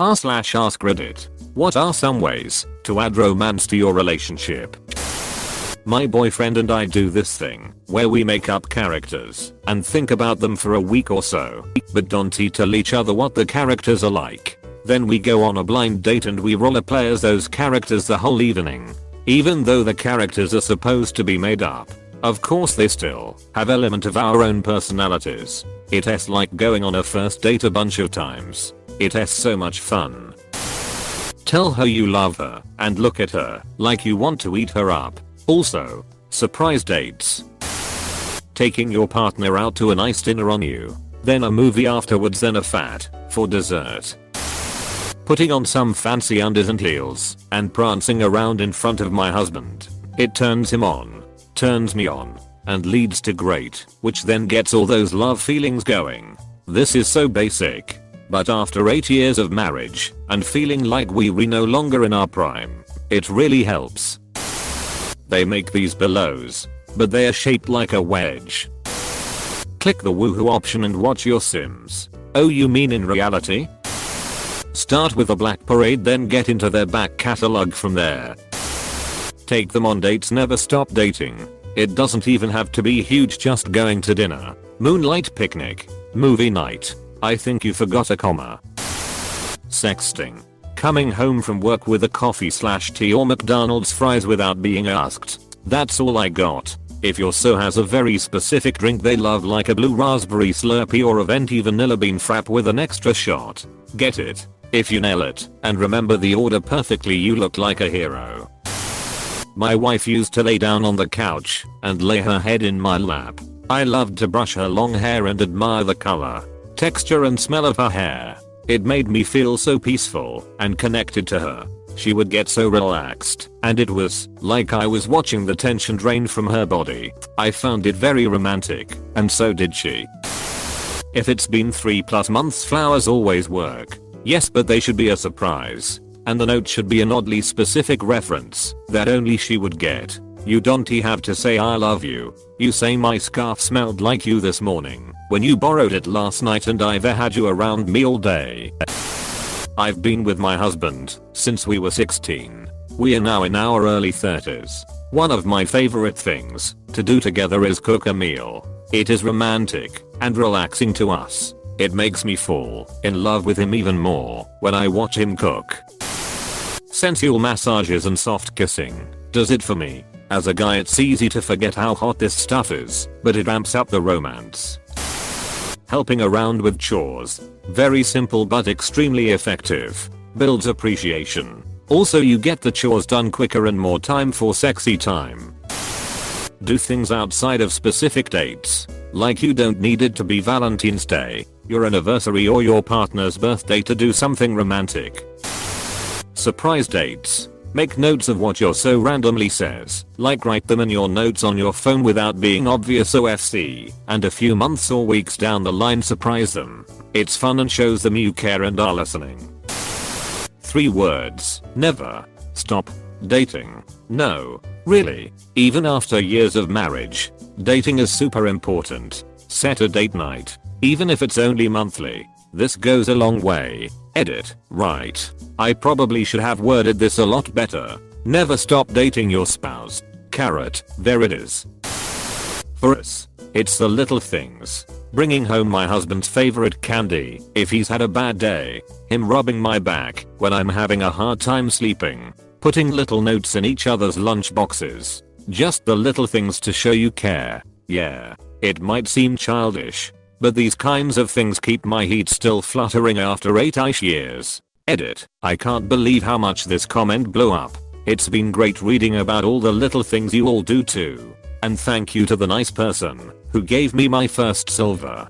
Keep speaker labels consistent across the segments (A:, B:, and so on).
A: r/AskReddit. What are some ways to add romance to your relationship? My boyfriend and I do this thing where we make up characters and think about them for a week or so, but don't tell each other what the characters are like. Then we go on a blind date and we roleplay as those characters the whole evening. Even though the characters are supposed to be made up, of course they still have element of our own personalities. It's like going on a first date a bunch of times. It's so much fun. Tell her you love her and look at her like you want to eat her up. Also, surprise dates. Taking your partner out to a nice dinner on you, then a movie afterwards, then a fat for dessert. Putting on some fancy undies and heels and prancing around in front of my husband. It turns him on, turns me on, and leads to great, which then gets all those love feelings going. This is so basic. But after 8 years of marriage and feeling like we're no longer in our prime, it really helps. They make these pillows, but they are shaped like a wedge. Click the woohoo option and watch your Sims. Oh, you mean in reality? Start with a black parade, then get into their back catalog from there. Take them on dates, never stop dating. It doesn't even have to be huge, just going to dinner, moonlight picnic, movie night. I think you forgot a comma. Sexting. Coming home from work with a coffee/tea or McDonald's fries without being asked. That's all I got. If your so has a very specific drink they love, like a blue raspberry Slurpee or a venti vanilla bean frap with an extra shot, get it. If you nail it and remember the order perfectly, you look like a hero. My wife used to lay down on the couch and lay her head in my lap. I loved to brush her long hair and admire the color, texture and smell of her hair. It made me feel so peaceful and connected to her. She would get so relaxed, and it was like I was watching the tension drain from her body. I found it very romantic, and so did she. If it's been 3+ months, flowers always work. Yes, but they should be a surprise. And the note should be an oddly specific reference that only she would get. You don't have to say I love you. You say my scarf smelled like you this morning when you borrowed it last night and I've had you around me all day. I've been with my husband since we were 16. We are now in our early 30s. One of my favorite things to do together is cook a meal. It is romantic and relaxing to us. It makes me fall in love with him even more when I watch him cook. Sensual massages and soft kissing does it for me. As a guy, it's easy to forget how hot this stuff is, but it amps up the romance. Helping around with chores. Very simple but extremely effective. Builds appreciation. Also, you get the chores done quicker and more time for sexy time. Do things outside of specific dates. Like you don't need it to be Valentine's Day, your anniversary or your partner's birthday to do something romantic. Surprise dates. Make notes of what your so randomly says, like write them in your notes on your phone without being obvious OFC, and a few months or weeks down the line surprise them. It's fun and shows them you care and are listening. 3 words. Never stop dating. No, really. Even after years of marriage, dating is super important. Set a date night, even if it's only monthly. This goes a long way. Edit. Right. I probably should have worded this a lot better. Never stop dating your spouse. Carrot. There it is. For us, it's the little things. Bringing home my husband's favorite candy if he's had a bad day. Him rubbing my back when I'm having a hard time sleeping. Putting little notes in each other's lunch boxes. Just the little things to show you care. Yeah, it might seem childish, but these kinds of things keep my heat still fluttering after 8-ish years. Edit. I can't believe how much this comment blew up. It's been great reading about all the little things you all do too. And thank you to the nice person who gave me my first silver.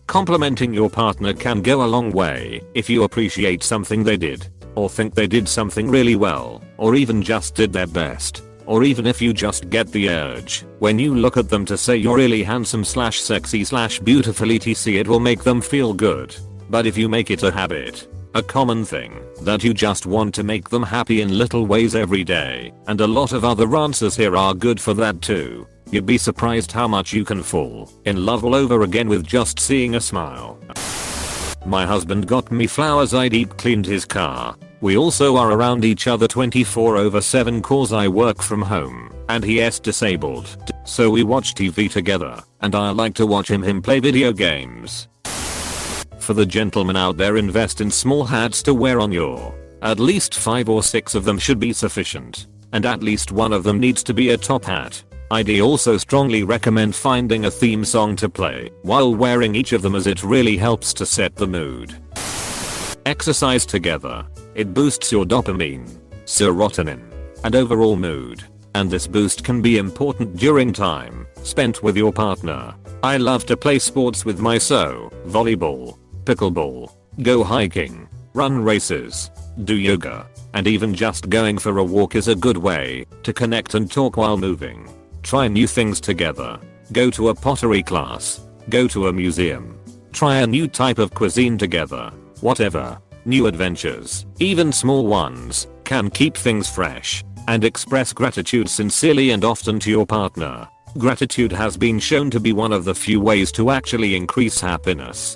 A: Complimenting your partner can go a long way if you appreciate something they did, or think they did something really well, or even just did their best. Or even if you just get the urge when you look at them to say you're really handsome/sexy/beautiful etc, it will make them feel good. But if you make it a habit, a common thing, that you just want to make them happy in little ways every day, and a lot of other answers here are good for that too, you'd be surprised how much you can fall in love all over again with just seeing a smile. My husband got me flowers, I deep cleaned his car. We also are around each other 24/7 cause I work from home and he is disabled. So we watch TV together and I like to watch him play video games. For the gentlemen out there, invest in small hats to wear on your. At least 5 or 6 of them should be sufficient. And at least one of them needs to be a top hat. I'd also strongly recommend finding a theme song to play while wearing each of them as it really helps to set the mood. Exercise together. It boosts your dopamine, serotonin, and overall mood. And this boost can be important during time spent with your partner. I love to play sports with my volleyball, pickleball, go hiking, run races, do yoga, and even just going for a walk is a good way to connect and talk while moving. Try new things together. Go to a pottery class. Go to a museum. Try a new type of cuisine together. Whatever. New adventures, even small ones, can keep things fresh. And express gratitude sincerely and often to your partner. Gratitude has been shown to be one of the few ways to actually increase happiness.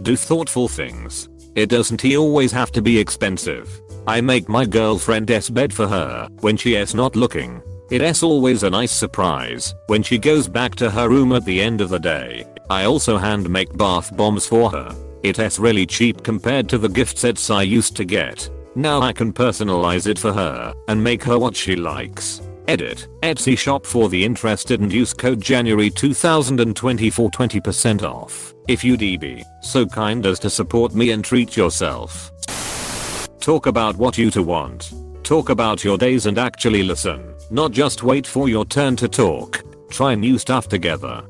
A: Do thoughtful things. It doesn't always have to be expensive. I make my girlfriend's bed for her when she is not looking. It's always a nice surprise when she goes back to her room at the end of the day. I also hand make bath bombs for her. It's really cheap compared to the gift sets I used to get. Now I can personalize it for her and make her what she likes. Edit. Etsy shop for the interested and use code January 2020 for 20% off. If you'd be so kind as to support me and treat yourself. Talk about what you two want. Talk about your days and actually listen. Not just wait for your turn to talk. Try new stuff together.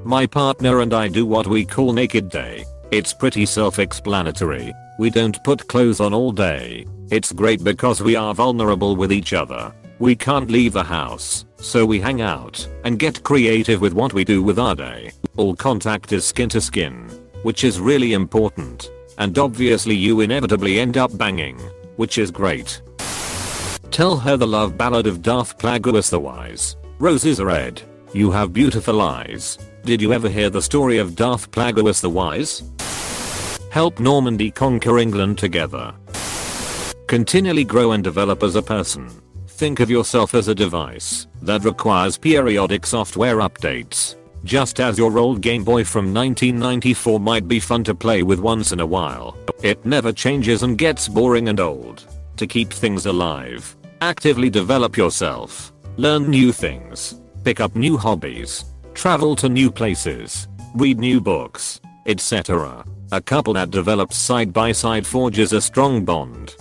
A: My partner and I do what we call naked day. It's pretty self-explanatory. We don't put clothes on all day. It's great because we are vulnerable with each other. We can't leave the house, so we hang out and get creative with what we do with our day. All contact is skin to skin, which is really important. And obviously you inevitably end up banging, which is great. Tell her the love ballad of Darth Plagueis the Wise. Roses are red. You have beautiful eyes. Did you ever hear the story of Darth Plagueis the Wise? Help Normandy conquer England together. Continually grow and develop as a person. Think of yourself as a device that requires periodic software updates. Just as your old Game Boy from 1994 might be fun to play with once in a while, it never changes and gets boring and old. To keep things alive, actively develop yourself. Learn new things. Pick up new hobbies. Travel to new places. Read new books, etc. A couple that develops side by side forges a strong bond.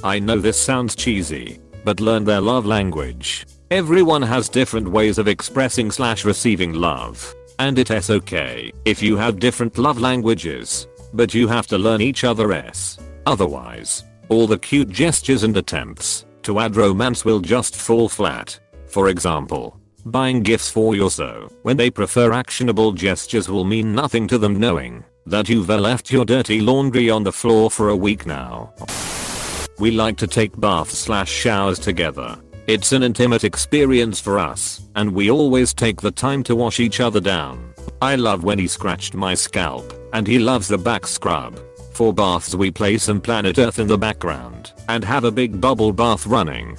A: I know this sounds cheesy, but learn their love language. Everyone has different ways of expressing/receiving love. And it's okay if you have different love languages, but you have to learn each other's. Otherwise, all the cute gestures and attempts to add romance will just fall flat. For example, buying gifts for your when they prefer actionable gestures will mean nothing to them knowing that you've left your dirty laundry on the floor for a week now. We like to take baths/showers together. It's an intimate experience for us, and we always take the time to wash each other down. I love when he scratched my scalp, and he loves the back scrub. For baths we play some Planet Earth in the background, and have a big bubble bath running.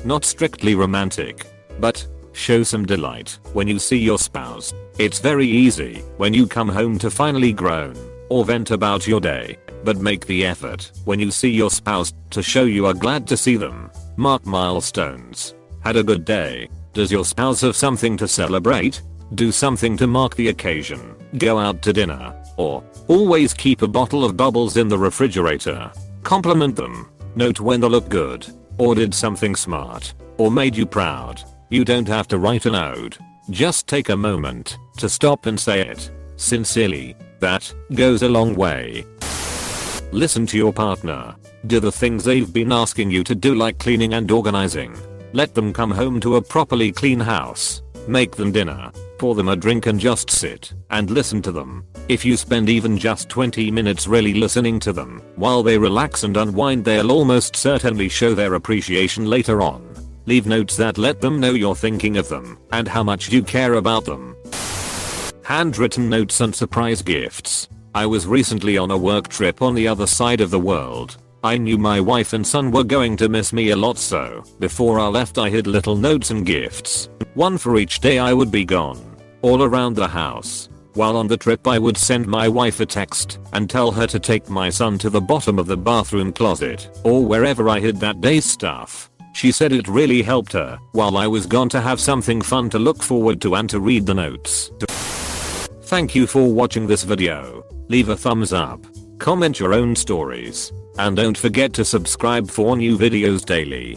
A: Not strictly romantic, but show some delight when you see your spouse. It's very easy when you come home to finally groan or vent about your day, but make the effort when you see your spouse to show you are glad to see them. Mark milestones. Had a good day. Does your spouse have something to celebrate? Do something to mark the occasion. Go out to dinner. Or always keep a bottle of bubbles in the refrigerator. Compliment them. Note when they look good, or did something smart, or made you proud. You don't have to write an ode. Just take a moment to stop and say it sincerely. That goes a long way. Listen to your partner. Do the things they've been asking you to do, like cleaning and organizing. Let them come home to a properly clean house. Make them dinner. Pour them a drink and just sit and listen to them. If you spend even just 20 minutes really listening to them while they relax and unwind, they'll almost certainly show their appreciation later on. Leave notes that let them know you're thinking of them and how much you care about them. Handwritten notes and surprise gifts. I was recently on a work trip on the other side of the world. I knew my wife and son were going to miss me a lot, so before I left I hid little notes and gifts. One for each day I would be gone. All around the house. While on the trip I would send my wife a text and tell her to take my son to the bottom of the bathroom closet or wherever I hid that day's stuff. She said it really helped her while I was gone to have something fun to look forward to and to read the notes. Thank you for watching this video. Leave a thumbs up, comment your own stories, and don't forget to subscribe for new videos daily.